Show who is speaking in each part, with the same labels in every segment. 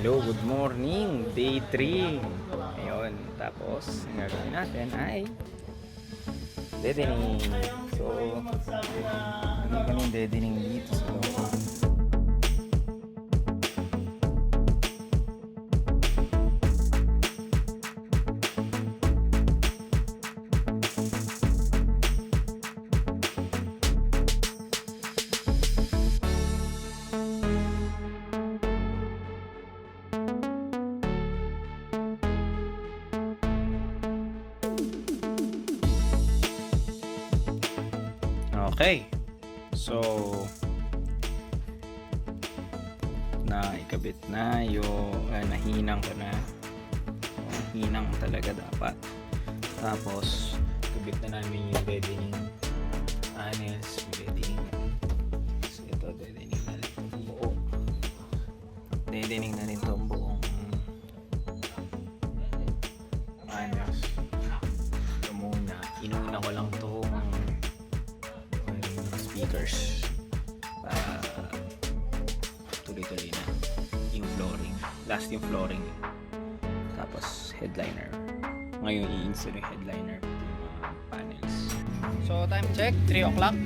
Speaker 1: Hello, good morning. Day 3. Ngayon, tapos ang gagawin natin ay deadening. So, hindi kami deadening dito sa loob. Okay. So, naikabit na yung nahinang ko na. Hinang talaga dapat. Tapos, kabit na namin yung deadening panels. Deadening na. So, ito, deadening na rin itong buo. Deadening na rin itong buong panels. Ito muna. Inuna ko lang itong speakers para tuloy-tuloy na yung flooring, last yung flooring, tapos headliner. Ngayon i-install yung headliner yung panels. So time check, 3 o'clock.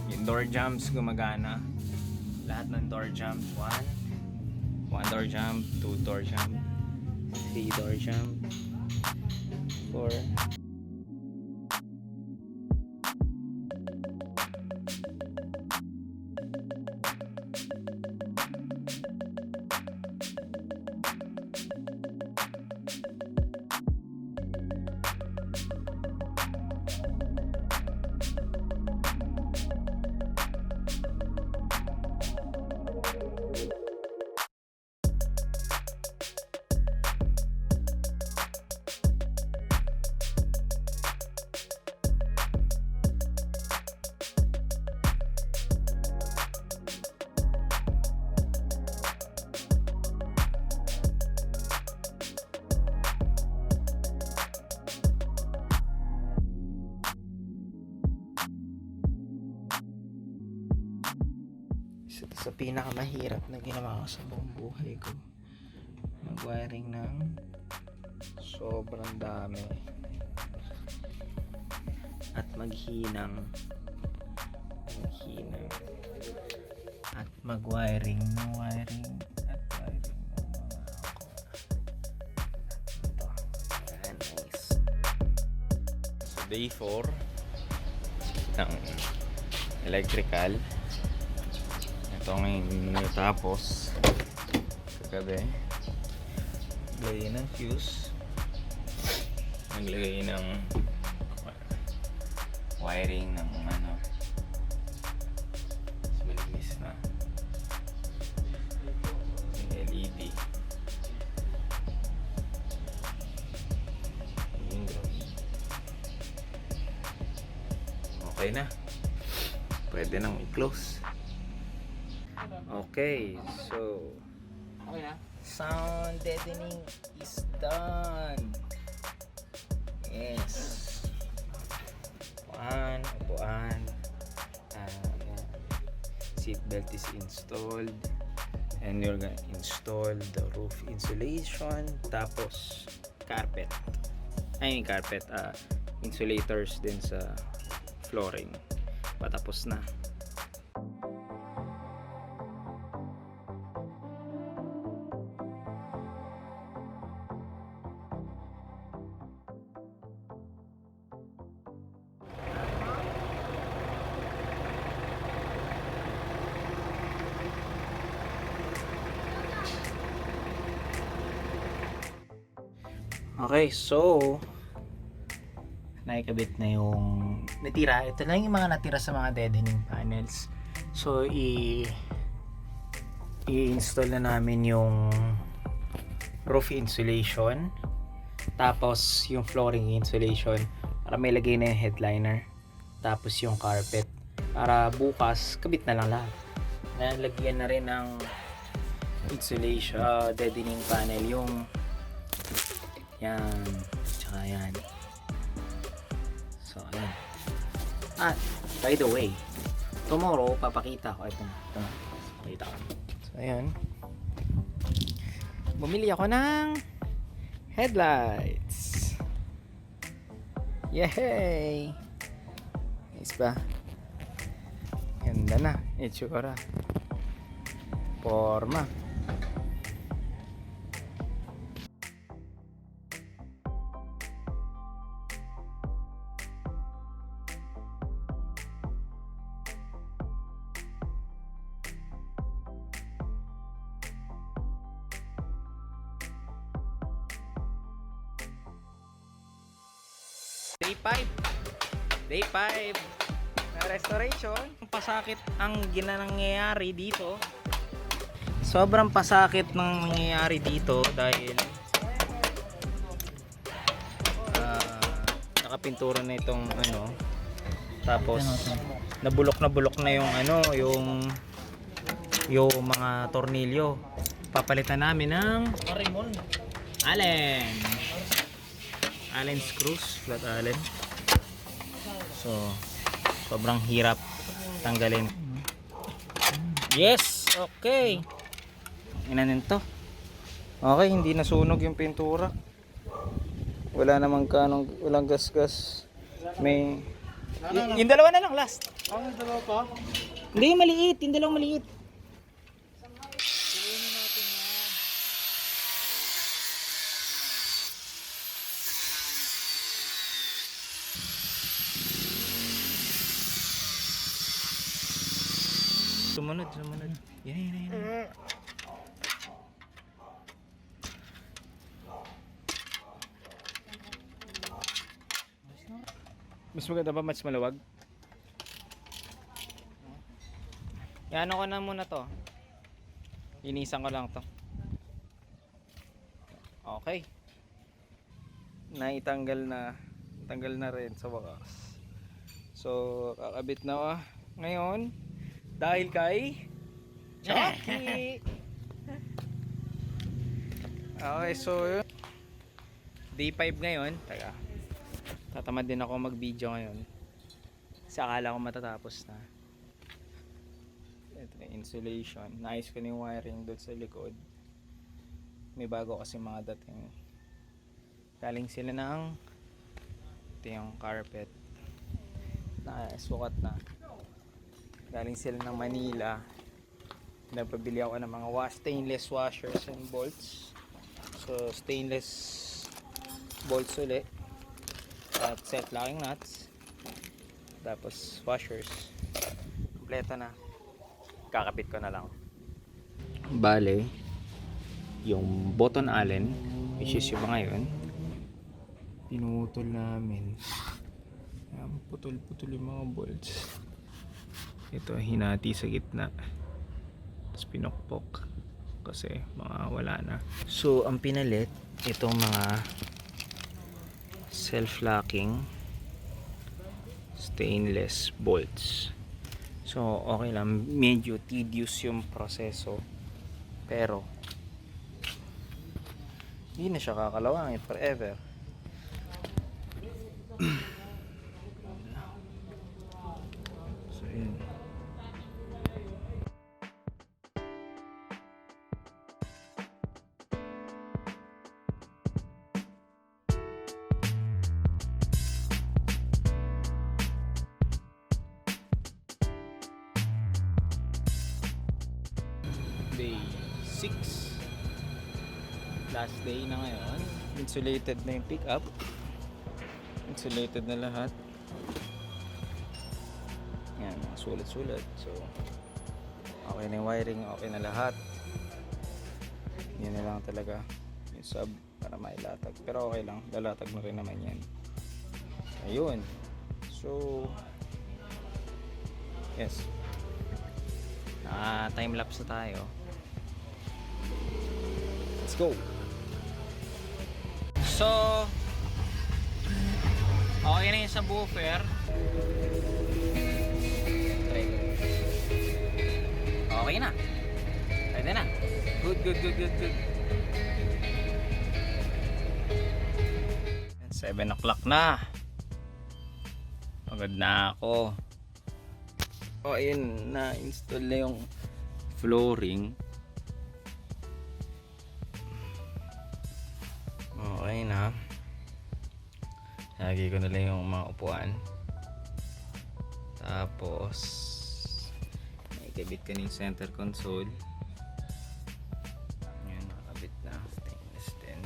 Speaker 1: Yung door jambs gumagana. Lahat ng door jambs. 1 door jump, 2 door jump, 3 door jump, 4. Isa sa pinakamahirap na ginawa ko sa buong buhay ko, mag-wiring ng sobrang dami at maghinang at mag-wiring ng wiring at wiring ng mga ito. Ayan, nice. So day 4 ng electrical. Ito ngayon natapos kagabi. Naglagay ng fuse, naglagay ng wiring ng malinis na LED. Okay na, pwede nang i-close. Okay, so okay na. Sound deadening is done. Yes. Upuan. Seat belt is installed. And you're gonna install the roof insulation. Tapos carpet. Insulators din sa flooring. Patapos na. Okay, so naikabit na yung natira. Ito lang yung mga natira sa mga deadening panels. So i-install na namin yung roof insulation. Tapos yung flooring insulation para may lagay na yung headliner. Tapos yung carpet para bukas kabit na lang lahat. Nalagyan na rin ng insulation, deadening panel yung yan, tsaka yan. So ayan. By the way, tomorrow papakita ko ito na. Pakita ko. So ayan. Bumili ako ng headlights. Yay! Nice ba? Ganda na. Itsura. Forma. Day 5 na restoration. Pasakit ang nangyayari dito. Sobrang pasakit ng nangyayari dito dahil nakapintura na itong ano, tapos nabulok na yung ano, yung mga tornilyo. Papalitan namin ng Allen screws, flat Allen. So sobrang hirap tanggalin. Yes, okay. Inanin to. Okay, hindi nasunog yung pintura. Wala namang walang gas-gas. May yung dalawa na lang last.
Speaker 2: Ang dalawa pa?
Speaker 1: Hindi maliit, yung dalawang maliit. Sumunod. Yan. Mas maganda ba mas maluwag? Yan ko na muna to. Linisan ko lang to. Okay. Tanggal na rin sa wakas. So, kakabit na ngayon dahil kay Chucky. Okay, so day 5 ngayon. Tatamad din ako mag-video ngayon. Kasi akala ko matatapos na. Ito na insulation. Naayos ko na yung wiring doon sa likod. May bago kasi mga dating. Galing sila ng ito yung carpet. Sukat na. Galing sila ng Manila. Nagpabili ako ng mga stainless washers and bolts. So stainless bolts ulit. At set locking nuts. Tapos washers. Kompleto na. Kakapit ko na lang. Bale, yung button Allen, which is yung mga yun, pinutol namin. Putol-putol yung mga bolts. Ito hinati sa gitna, tapos pinokpok kasi mga wala na. So ang pinalit itong mga self-locking stainless bolts. So okay lang, medyo tedious yung proseso, pero hindi na siya kakalawangin forever. So yun. Day 6, last day na ngayon. Insulated na yung pickup, insulated na lahat. Yan, mga sulat-sulat. So okay na yung wiring, okay na lahat. Yan na lang talaga yung sub para mailatag, pero okay lang, lalatag na rin naman yan. Ayun, so yes, time lapse na tayo. Let's go. So, okay na yun sa buffer. Okay na. Pwede na. Good. 7 o'clock na. Pagod na ako. O, ayun, na-install na yung flooring. Okay na. Lagi ko na lang yung mga upuan. Tapos nakikabit ka ng center console. Ayan, nakakabit na. Stainless din.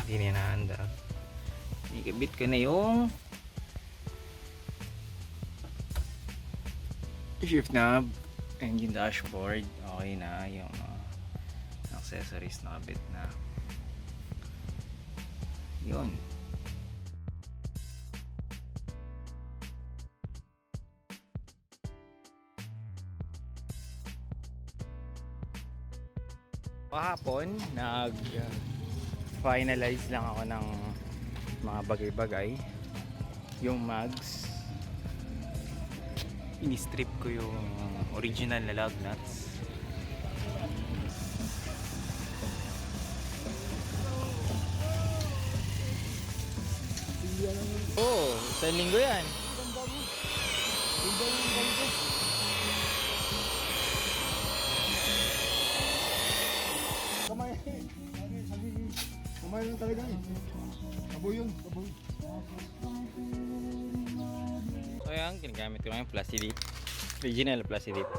Speaker 1: Hindi na naanda. Nakikabit ka na yung shift knob, engine dashboard. Okay na. Yung accessories nakabit na. Yun. Kahapon nag-finalize lang ako ng mga bagay-bagay. Yung mags, ini-strip ko yung original na lug nuts. Oh, isang linggo yan.
Speaker 2: Kamay lang talaga eh. Kaboy yun, kaboy.
Speaker 1: So yan, ginagamit ko ngayon plastic dip. Original plastic dip.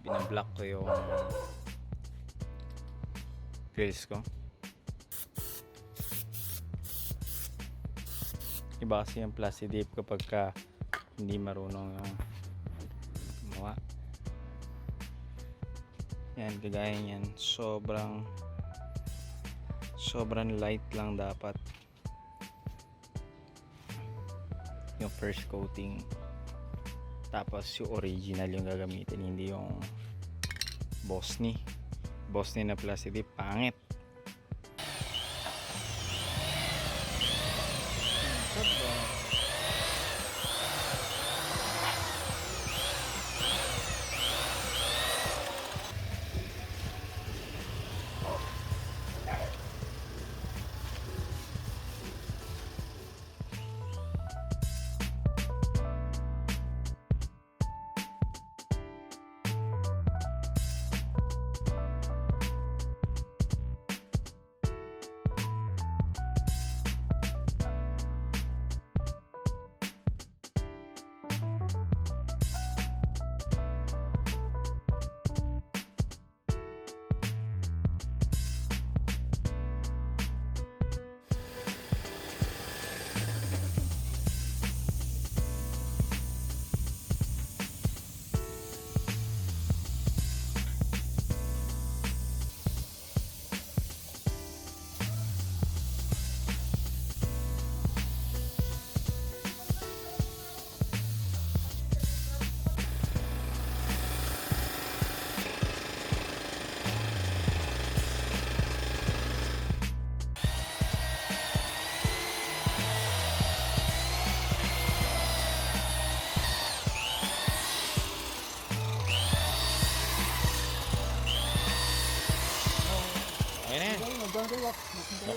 Speaker 1: Binablock ko yung grills ko. Iba kasi yung plastic dip kapag hindi marunong gumawa. Yan, kagaya yan. Sobrang light lang dapat yung first coating. Tapos yung original yung gagamitin, hindi yung Bosni na plastic dip, pangit.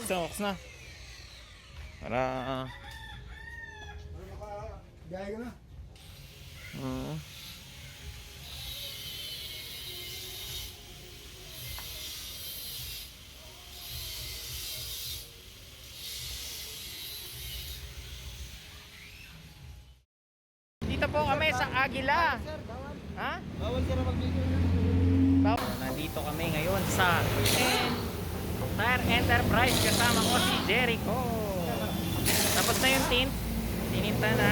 Speaker 1: Wax na. Para
Speaker 2: Biyahe ka na.
Speaker 1: dito po kami sa Agila. Ha?
Speaker 2: Bawal ka na mag-video.
Speaker 1: Nandito kami ngayon sa Tire Enterprise kasama ko si Jericho. Tapos na yung tint. Tininta na.